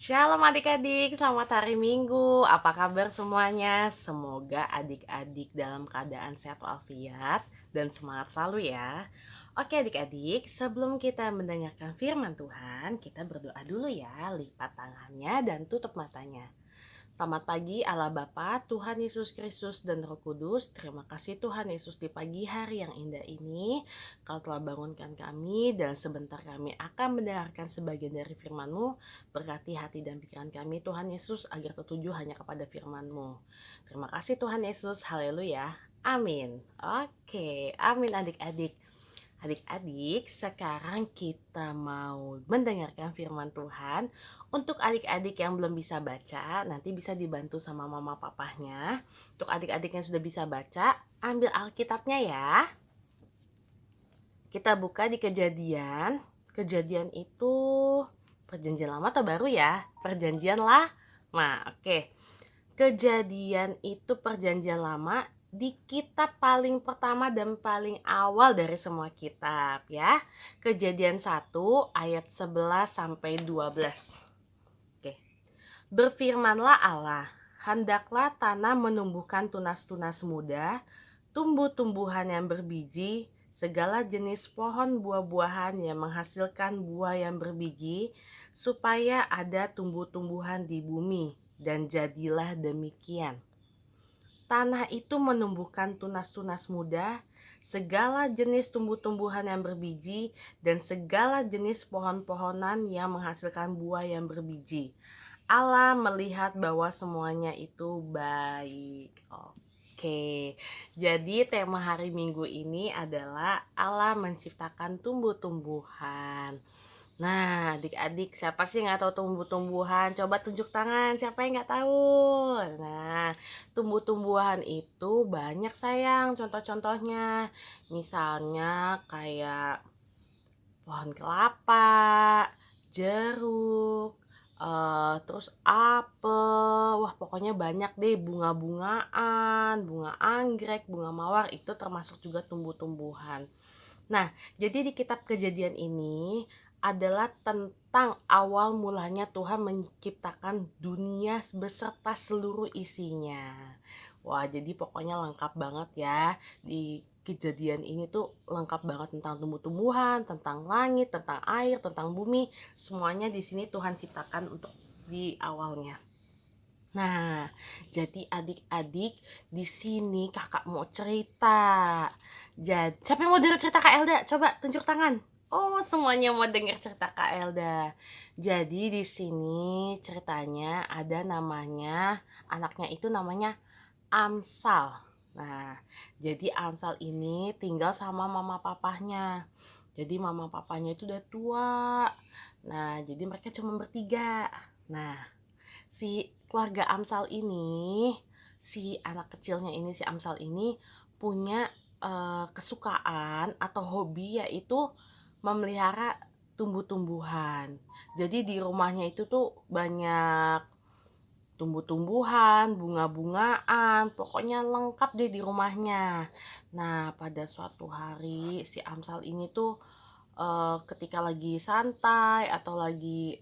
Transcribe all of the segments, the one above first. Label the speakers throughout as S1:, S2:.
S1: Shalom adik-adik, selamat hari Minggu. Apa kabar semuanya? Semoga adik-adik dalam keadaan sehat walafiat dan semangat selalu ya. Oke adik-adik, sebelum kita mendengarkan firman Tuhan, kita berdoa dulu ya. Lipat tangannya dan tutup matanya. Selamat pagi Allah Bapa, Tuhan Yesus Kristus dan Roh Kudus. Terima kasih Tuhan Yesus di pagi hari yang indah ini. Kau telah bangunkan kami dan sebentar kami akan mendengarkan sebagian dari firman-Mu. Berkati hati dan pikiran kami Tuhan Yesus agar tertuju hanya kepada firman-Mu. Terima kasih Tuhan Yesus. Haleluya. Amin. Oke, amin adik-adik. Adik-adik, sekarang kita mau mendengarkan firman Tuhan. Untuk adik-adik yang belum bisa baca, nanti bisa dibantu sama mama papahnya. Untuk adik-adik yang sudah bisa baca, ambil Alkitabnya ya. Kita buka di Kejadian. Kejadian itu perjanjian lama atau baru ya? Perjanjian lama. Oke. Kejadian itu perjanjian lama di kitab paling pertama dan paling awal dari semua kitab ya. Kejadian 1 ayat 11 sampai 12. Oke. Berfirmanlah Allah, hendaklah tanah menumbuhkan tunas-tunas muda, tumbuh-tumbuhan yang berbiji, segala jenis pohon buah-buahan yang menghasilkan buah yang berbiji, supaya ada tumbuh-tumbuhan di bumi. Dan jadilah demikian. Tanah itu menumbuhkan tunas-tunas muda, segala jenis tumbuh-tumbuhan yang berbiji, dan segala jenis pohon-pohonan yang menghasilkan buah yang berbiji. Allah melihat bahwa semuanya itu baik. Oke, jadi tema hari Minggu ini adalah Allah menciptakan tumbuh-tumbuhan. Nah, adik-adik, siapa sih nggak tahu tumbuh-tumbuhan? Coba tunjuk tangan, siapa yang nggak tahu? Nah, tumbuh-tumbuhan itu banyak sayang, contoh-contohnya. Misalnya kayak pohon kelapa, jeruk, terus apel. Wah, pokoknya banyak deh, bunga-bungaan, bunga anggrek, bunga mawar, itu termasuk juga tumbuh-tumbuhan. Nah, jadi di kitab Kejadian ini adalah tentang awal mulanya Tuhan menciptakan dunia beserta seluruh isinya. Wah, jadi pokoknya lengkap banget ya. Di Kejadian ini tuh lengkap banget tentang tumbuh-tumbuhan, tentang langit, tentang air, tentang bumi. Semuanya di sini Tuhan ciptakan untuk di awalnya. Nah, jadi adik-adik, di sini kakak mau cerita. Jadi, siapa yang mau dengar cerita Kak Elda? Coba tunjuk tangan. Oh, semuanya mau dengar cerita Kak Elda. Jadi di sini ceritanya ada namanya, anaknya itu namanya Amsal. Nah, jadi Amsal ini tinggal sama mama papahnya. Jadi mama papanya itu udah tua. Nah, jadi mereka cuma bertiga. Nah, si keluarga Amsal ini, si anak kecilnya ini, si Amsal ini punya kesukaan atau hobi, yaitu memelihara tumbuh-tumbuhan. Jadi di rumahnya itu tuh banyak tumbuh-tumbuhan, bunga-bungaan, pokoknya lengkap deh di rumahnya. Nah, pada suatu hari si Amsal ini tuh ketika lagi santai atau lagi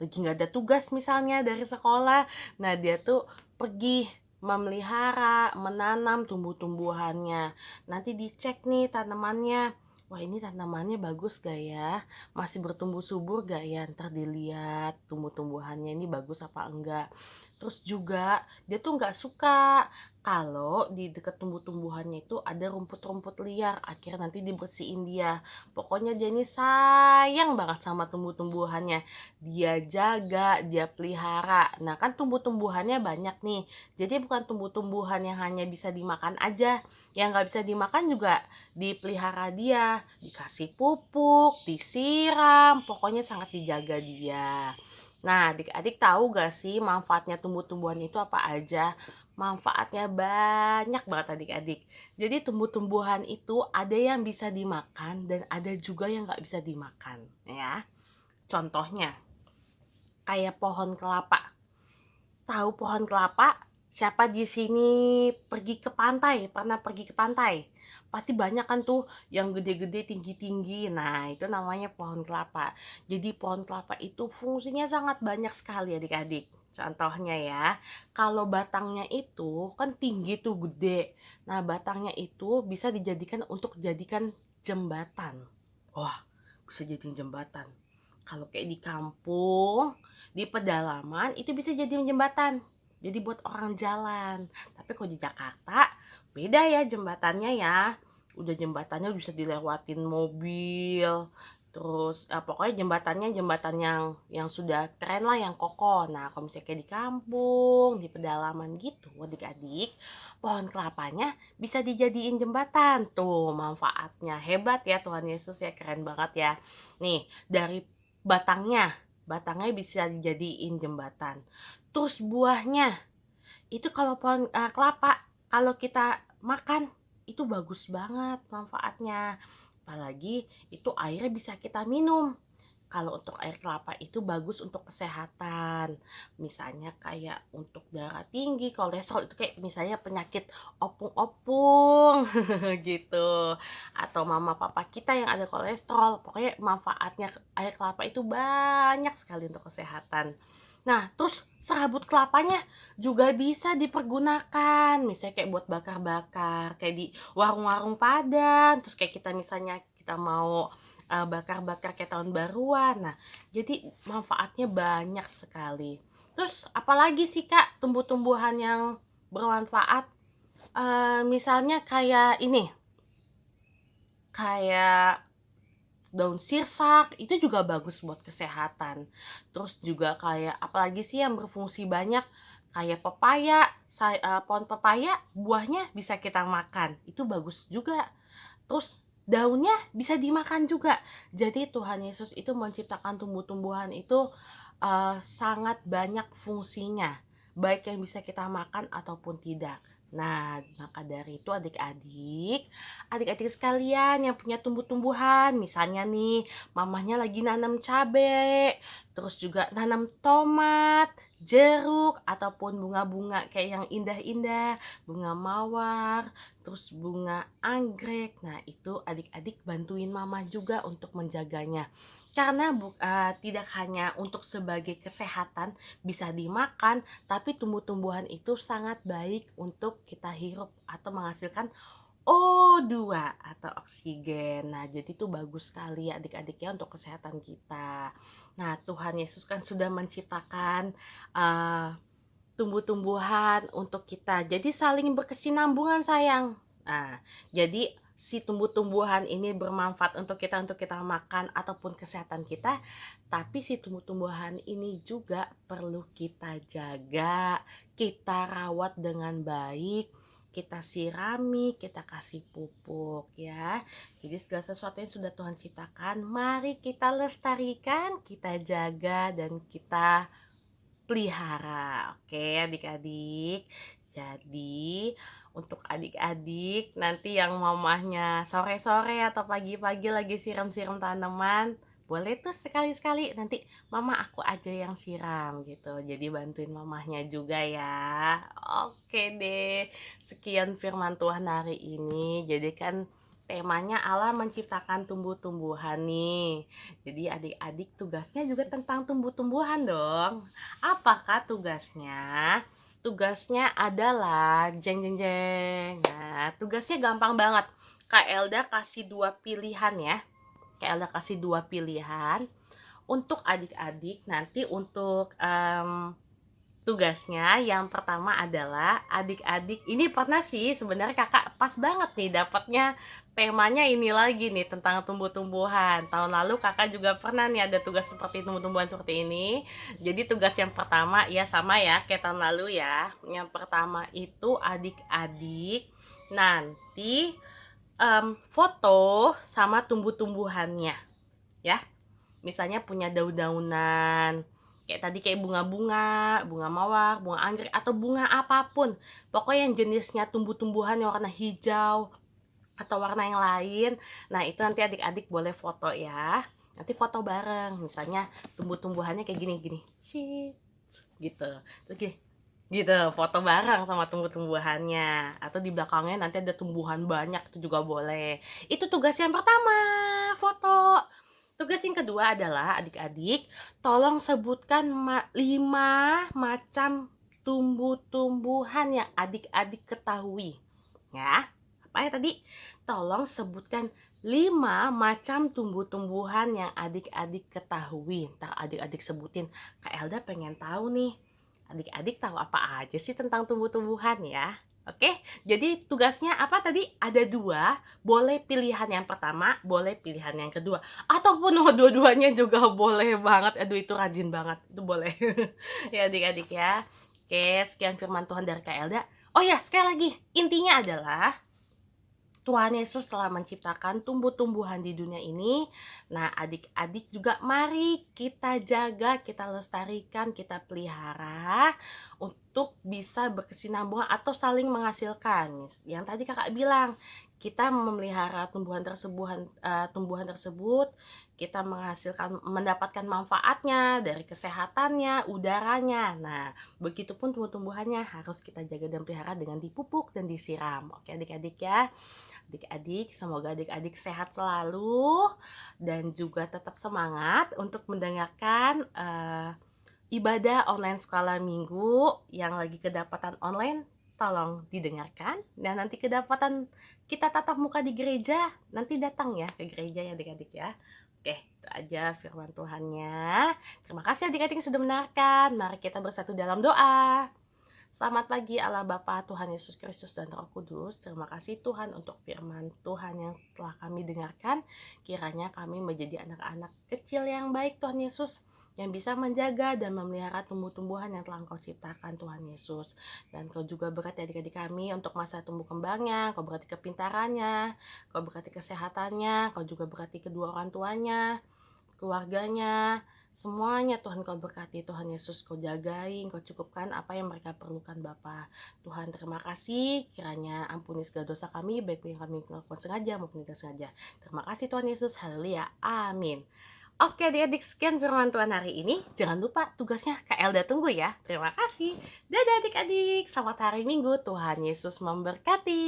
S1: nggak ada tugas misalnya dari sekolah, nah dia tuh pergi memelihara, menanam tumbuh-tumbuhannya. Nanti dicek nih tanamannya, wah ini tanamannya bagus gak ya, masih bertumbuh subur gak ya, ntar dilihat tumbuh-tumbuhannya ini bagus apa enggak. Terus juga dia tuh nggak suka kalau di dekat tumbuh-tumbuhannya itu ada rumput-rumput liar, akhirnya nanti dibersihin dia. Pokoknya dia ini sayang banget sama tumbuh-tumbuhannya. Dia jaga, dia pelihara. Nah kan tumbuh-tumbuhannya banyak nih. Jadi bukan tumbuh-tumbuhan yang hanya bisa dimakan aja. Yang gak bisa dimakan juga dipelihara dia. Dikasih pupuk, disiram, pokoknya sangat dijaga dia. Nah adik-adik tahu gak sih manfaatnya tumbuh-tumbuhan itu apa aja? Manfaatnya banyak banget adik-adik. Jadi tumbuh-tumbuhan itu ada yang bisa dimakan dan ada juga yang nggak bisa dimakan ya. Contohnya kayak pohon kelapa. Tahu pohon kelapa? siapa di sini pergi ke pantai, pernah pergi ke pantai? Pasti banyak kan tuh yang gede-gede, tinggi-tinggi. Nah, itu namanya pohon kelapa. Jadi pohon kelapa itu fungsinya sangat banyak sekali adik-adik. Contohnya ya, kalau batangnya itu kan tinggi tuh gede. Nah, batangnya itu bisa dijadikan untuk jadikan jembatan. Wah, bisa jadi jembatan. Kalau kayak di kampung, di pedalaman itu bisa jadi jembatan. Jadi buat orang jalan. Tapi kalau di Jakarta beda ya jembatannya ya. Udah jembatannya bisa dilewatin mobil. Terus pokoknya jembatannya jembatan yang sudah keren lah, yang kokoh. Nah, kalau misalnya kayak di kampung, di pedalaman gitu, adik-adik, pohon kelapanya bisa dijadiin jembatan. Tuh, manfaatnya hebat ya Tuhan Yesus ya, keren banget ya. Nih, dari batangnya bisa dijadiin jembatan. Terus buahnya, itu kalau pohon kelapa, kalau kita makan, itu bagus banget manfaatnya. Apalagi itu airnya bisa kita minum. Kalau untuk air kelapa itu bagus untuk kesehatan. Misalnya kayak untuk darah tinggi, kolesterol itu kayak misalnya penyakit opung-opung gitu. Atau mama papa kita yang ada kolesterol. Pokoknya manfaatnya air kelapa itu banyak sekali untuk kesehatan. Nah, terus serabut kelapanya juga bisa dipergunakan. Misalnya kayak buat bakar-bakar, kayak di warung-warung Padang. Terus kayak kita misalnya kita mau bakar-bakar kayak tahun baruan. Nah, jadi manfaatnya banyak sekali. Terus apalagi sih Kak tumbuh-tumbuhan yang bermanfaat? Misalnya kayak ini, kayak daun sirsak itu juga bagus buat kesehatan. Terus juga kayak apalagi sih yang berfungsi banyak, kayak pepaya, pohon pepaya buahnya bisa kita makan, itu bagus juga. Terus daunnya bisa dimakan juga. Jadi Tuhan Yesus itu menciptakan tumbuh-tumbuhan itu sangat banyak fungsinya, baik yang bisa kita makan ataupun tidak. Nah, maka dari itu adik-adik sekalian yang punya tumbuh-tumbuhan, misalnya nih, mamahnya lagi nanam cabai, terus juga nanam tomat, jeruk, ataupun bunga-bunga kayak yang indah-indah, bunga mawar, terus bunga anggrek. Nah, itu adik-adik bantuin mama juga untuk menjaganya. Karena tidak hanya untuk sebagai kesehatan bisa dimakan, tapi tumbuh-tumbuhan itu sangat baik untuk kita hirup atau menghasilkan O2 atau oksigen. Nah, jadi itu bagus sekali ya adik-adik ya untuk kesehatan kita. Nah, Tuhan Yesus kan sudah menciptakan uh, tumbuh-tumbuhan untuk kita. Jadi saling berkesinambungan sayang. Nah, jadi si tumbuh-tumbuhan ini bermanfaat untuk kita makan ataupun kesehatan kita, tapi si tumbuh-tumbuhan ini juga perlu kita jaga, kita rawat dengan baik, kita sirami, kita kasih pupuk ya. Jadi segala sesuatu yang sudah Tuhan ciptakan, mari kita lestarikan, kita jaga dan kita pelihara. Oke, adik-adik. Jadi, untuk adik-adik nanti yang mamahnya sore-sore atau pagi-pagi lagi siram-siram tanaman, boleh tuh sekali-sekali nanti mama aku aja yang siram gitu. Jadi bantuin mamahnya juga ya. Oke deh. Sekian firman Tuhan hari ini. Jadi kan temanya Allah menciptakan tumbuh-tumbuhan nih. Jadi adik-adik tugasnya juga tentang tumbuh-tumbuhan dong. Apakah tugasnya? Tugasnya adalah jeng jeng jeng. Nah, tugasnya gampang banget. Kak Elda kasih dua pilihan ya. Kak Elda kasih dua pilihan untuk adik-adik nanti untuk tugasnya yang pertama adalah adik-adik ini pernah sih sebenarnya kakak pas banget nih dapatnya temanya ini lagi nih tentang tumbuh-tumbuhan. Tahun lalu kakak juga pernah nih ada tugas seperti tumbuh-tumbuhan seperti ini. Jadi tugas yang pertama ya sama ya kayak tahun lalu ya. Yang pertama itu adik-adik nanti foto sama tumbuh-tumbuhannya ya. Misalnya punya daun-daunan kayak tadi kayak bunga-bunga, bunga mawar, bunga anggrek atau bunga apapun. Pokoknya yang jenisnya tumbuh-tumbuhan yang warna hijau atau warna yang lain. Nah, itu nanti adik-adik boleh foto ya. Nanti foto bareng. Misalnya tumbuh-tumbuhannya kayak gini-gini. Gitu. Terus gini. gitu, foto bareng sama tumbuh-tumbuhannya, atau di belakangnya nanti ada tumbuhan banyak, itu juga boleh. Itu tugas yang pertama, foto. Tugas yang kedua adalah adik-adik tolong sebutkan 5 macam tumbuh-tumbuhan yang adik-adik ketahui. Ya, apa ya tadi? Tolong sebutkan 5 macam tumbuh-tumbuhan yang adik-adik ketahui. Ntar adik-adik sebutin. Kak Elda pengen tahu nih. Adik-adik tahu apa aja sih tentang tumbuh-tumbuhan ya? Oke, jadi tugasnya apa tadi? Ada 2, boleh pilihan yang pertama, boleh pilihan yang kedua. Ataupun dua-duanya juga boleh banget. Aduh, itu rajin banget. Itu boleh. Ya adik-adik ya. Oke, sekian firman Tuhan dari Kak Elda. Oh ya, sekali lagi, intinya adalah Tuhan Yesus telah menciptakan tumbuh-tumbuhan di dunia ini. Nah, adik-adik juga mari kita jaga, kita lestarikan, kita pelihara untuk bisa berkesinambungan atau saling menghasilkan. Yang tadi kakak bilang, kita memelihara tumbuhan tersebut, kita mendapatkan manfaatnya dari kesehatannya, udaranya. Nah, begitupun tumbuh-tumbuhannya harus kita jaga dan pelihara dengan dipupuk dan disiram. Oke, adik-adik ya. Adik-adik, semoga adik-adik sehat selalu dan juga tetap semangat untuk mendengarkan ibadah online sekolah minggu yang lagi kedapatan online. Tolong didengarkan, dan nanti kedapatan kita tatap muka di gereja, nanti datang ya ke gereja ya adik-adik ya. Oke, itu aja firman Tuhannya. Terima kasih adik-adik yang sudah mendengarkan. Mari kita bersatu dalam doa. Selamat pagi Allah Bapa, Tuhan Yesus Kristus dan Roh Kudus. Terima kasih Tuhan untuk firman Tuhan yang telah kami dengarkan. Kiranya kami menjadi anak-anak kecil yang baik Tuhan Yesus, yang bisa menjaga dan memelihara tumbuh-tumbuhan yang telah Engkau ciptakan Tuhan Yesus. Dan Kau juga berkati adik-adik kami untuk masa tumbuh kembangnya, Kau berkati kepintarannya, Kau berkati kesehatannya, Kau juga berkati kedua orang tuanya, keluarganya, semuanya Tuhan Kau berkati. Tuhan Yesus Kau jagai, Kau cukupkan apa yang mereka perlukan Bapa. Tuhan terima kasih, kiranya ampuni segala dosa kami, baik yang kami lakukan sengaja maupun tidak sengaja. Terima kasih Tuhan Yesus, haleluya, amin. Oke adik-adik, sekian firman Tuhan hari ini. Jangan lupa tugasnya Kak Elda tunggu ya. Terima kasih. Dadah adik-adik, selamat hari Minggu, Tuhan Yesus memberkati.